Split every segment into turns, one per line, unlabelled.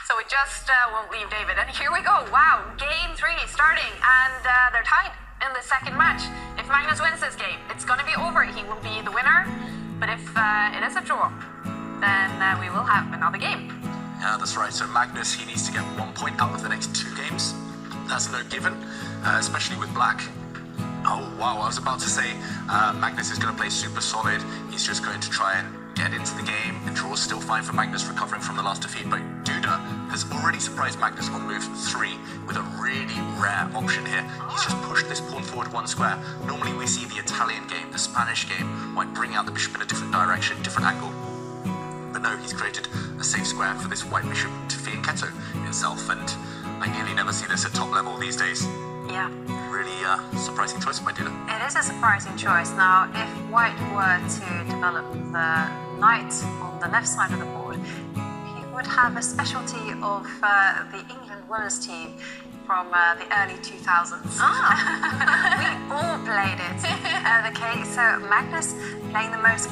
So we just won't leave David. And here we go. Wow, game 3 starting, and they're tied in the second match. If Magnus wins this game, it's going to be over. He will be the winner. But if it is a draw, then we will have another game.
Yeah, that's right. So Magnus, he needs to get 1 point out of the next 2 games. That's no given, especially with black. Oh, wow, I was about to say Magnus is going to play super solid. He's just going to try and get into the game. The draw's still fine for Magnus, recovering from the last defeat, but Duda has already surprised Magnus on move 3 with a really rare option here. He's just pushed this pawn forward 1 square. Normally we see the Italian game, the Spanish game, might bring out the bishop in a different direction, different angle. But no, he's created a safe square for this white bishop to fianchetto itself, and I nearly never see this at top level these days.
Yeah.
Really surprising choice by Duda.
It is a surprising choice. Now, if white were to develop the knight on the left side of the board, he would have a specialty of the England women's team from the early 2000s. We all played it. So Magnus playing the most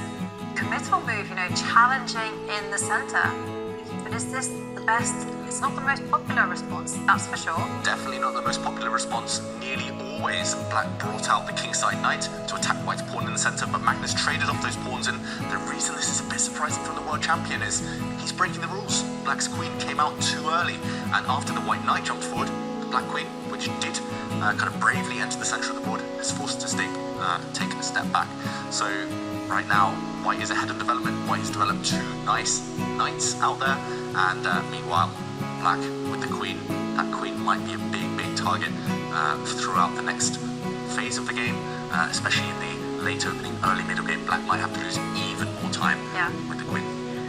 committal move, challenging in the center. But is this the best? It's not the most popular response, that's for sure.
Definitely not the most popular response. Nearly always black brought out the kingside knight to attack white's pawn in the center, but Magnus traded off those pawns, and the reason this is a bit surprising from the world champion is he's breaking the rules. Black's queen came out too early, and after the white knight jumped forward, the black queen, which did kind of bravely enter the center of the board, is forced to take a step back. So right now, white is ahead of development. White has developed 2 nice knights out there, and meanwhile, black with the queen. That queen might be a big target throughout the next phase of the game, especially in the late opening, early middle game. Black might have to lose even more time with the queen.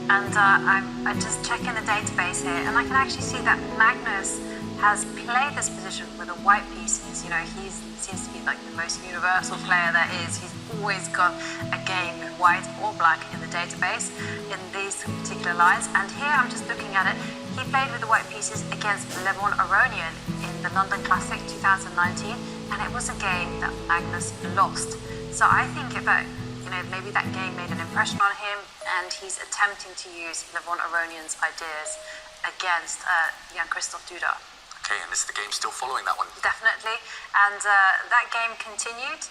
And I just checking the database here, and I can actually see that Magnus has played this position with the white pieces. He seems to be like the most universal player there is. He's always got a game, white or black, in the database in these particular lines. And here I'm just looking at it. He played with the white pieces against Levon Aronian in the London Classic 2019, and it was a game that Magnus lost. So I think that maybe that game made an impression on him, and he's attempting to use Levon Aronian's ideas against Jan-Krzysztof Duda.
Okay, and is the game still following that one?
Definitely, and that game continued.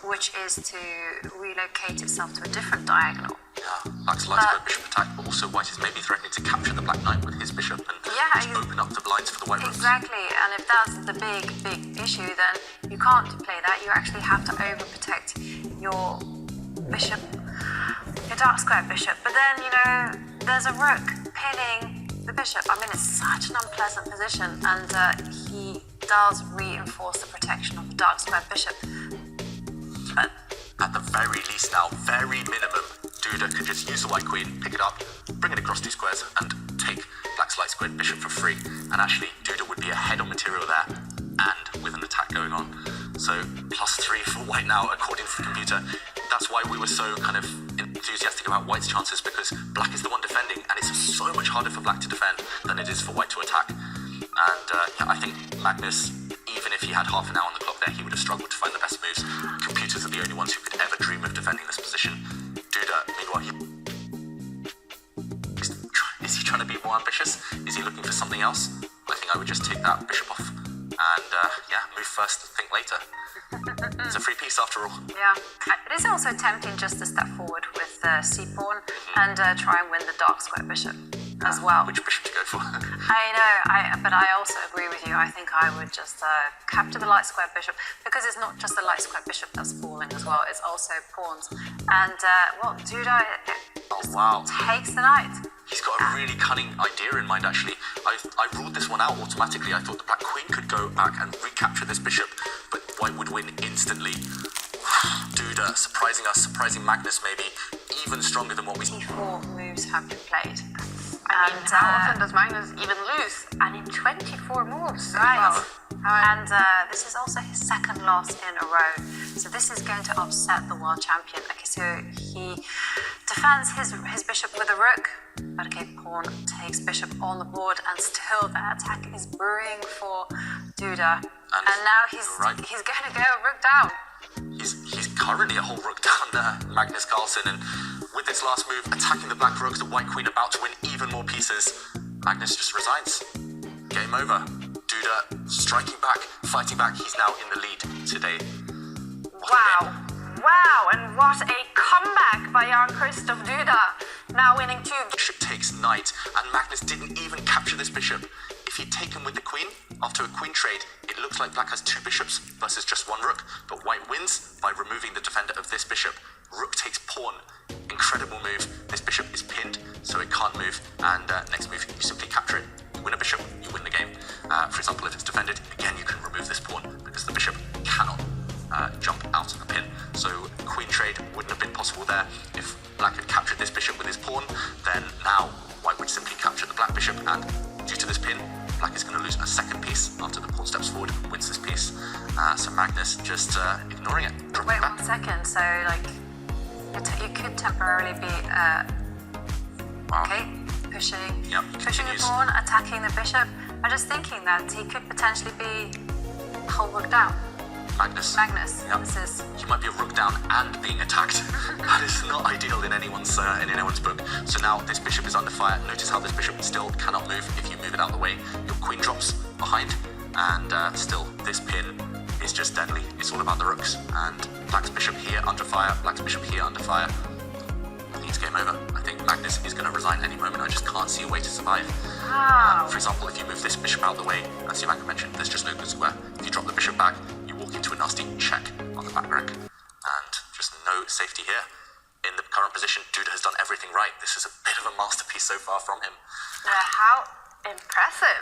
Which is to relocate itself to a different diagonal.
Yeah, black's light square bishop attack, but also white is maybe threatening to capture the black knight with his bishop and just open up the blinds for the white rooks.
Exactly, and if that's the big issue, then you can't play that. You actually have to overprotect your bishop, your dark square bishop. But then, there's a rook pinning the bishop. I mean, it's such an unpleasant position, and he does reinforce the protection of the dark square bishop. But
at the very least now, very minimum, Duda could just use the white queen, pick it up, bring it across 2 squares, and take black's light squared bishop for free. And actually, Duda would be ahead on material there, and with an attack going on. So +3 for white now, according to the computer. That's why we were so kind of enthusiastic about white's chances, because black is the one defending, and it's so much harder for black to defend than it is for white to attack. And I think Magnus, even if he had half an hour on the clock there, he would have struggled to find the best moves. Computers are the only ones who could ever dream of defending this position. Duda, meanwhile, is he trying to be more ambitious? Is he looking for something else? I think I would just take that bishop off and move first, think later. It's a free piece after all.
yeah, it is also tempting just to step forward with the c-pawn and try and win the dark square bishop as well.
Which bishop to go for?
I know, but I also agree with you. I think I would just capture the light square bishop, because it's not just the light square bishop that's falling as well, it's also pawns. And, Duda takes the knight.
He's got a really cunning idea in mind, actually. I ruled this one out automatically. I thought the black queen could go back and recapture this bishop, but white would win instantly. Duda surprising us, surprising Magnus maybe, even stronger than what we...
D4 moves have been played.
And how often does Magnus even lose?
And in 24 moves.
Right.
Well. And this is also his second loss in a row. So this is going to upset the world champion. Okay, so he defends his bishop with a rook. But okay, pawn takes bishop on the board, and still the attack is brewing for Duda. And now he's going to go rook down.
He's currently a whole rook down, Magnus Carlsen, and with this last move, attacking the black rook, the white queen about to win even more pieces. Magnus just resigns. Game over. Duda striking back, fighting back. He's now in the lead today.
Wow, and what a comeback by Jan-Krzysztof Duda. Now winning 2.
Bishop takes knight, and Magnus didn't even capture this bishop. If he'd taken with the queen, after a queen trade, it looks like black has 2 bishops versus just 1 rook, but white wins by removing the defender of this bishop. Rook takes pawn. Incredible move. This bishop is pinned, so it can't move, and next move, you simply capture it. You win a bishop, you win the game. For example, if it's defended, again, you can remove this pawn, because the bishop cannot jump out of the pin. So queen trade wouldn't have been possible there. If black had captured this bishop with his pawn, then now white would simply capture the black bishop, and due to this pin, black is going to lose a second piece after the pawn steps forward and wins this piece. So Magnus just ignoring it.
Wait 1 second, so like you could temporarily be pushing the pawn, attacking the bishop. I'm just thinking that he could potentially be whole rook down.
Magnus. Yep. He might be a rook down and being attacked. That is not ideal in anyone's book. So now this bishop is under fire. Notice how this bishop still cannot move. If you move it out of the way, your queen drops behind, and still this pin is just deadly. It's all about the rooks. And black's bishop here under fire, black's bishop here under fire. I think it's game over. I think Magnus is going to resign any moment. I just can't see a way to survive. For example, if you move this bishop out of the way, as Ivanka mentioned, there's just no good square. If you drop the bishop back, you walk into a nasty check on the back rank. And just no safety here. In the current position, Duda has done everything right. This is a bit of a masterpiece so far from him.
How impressive.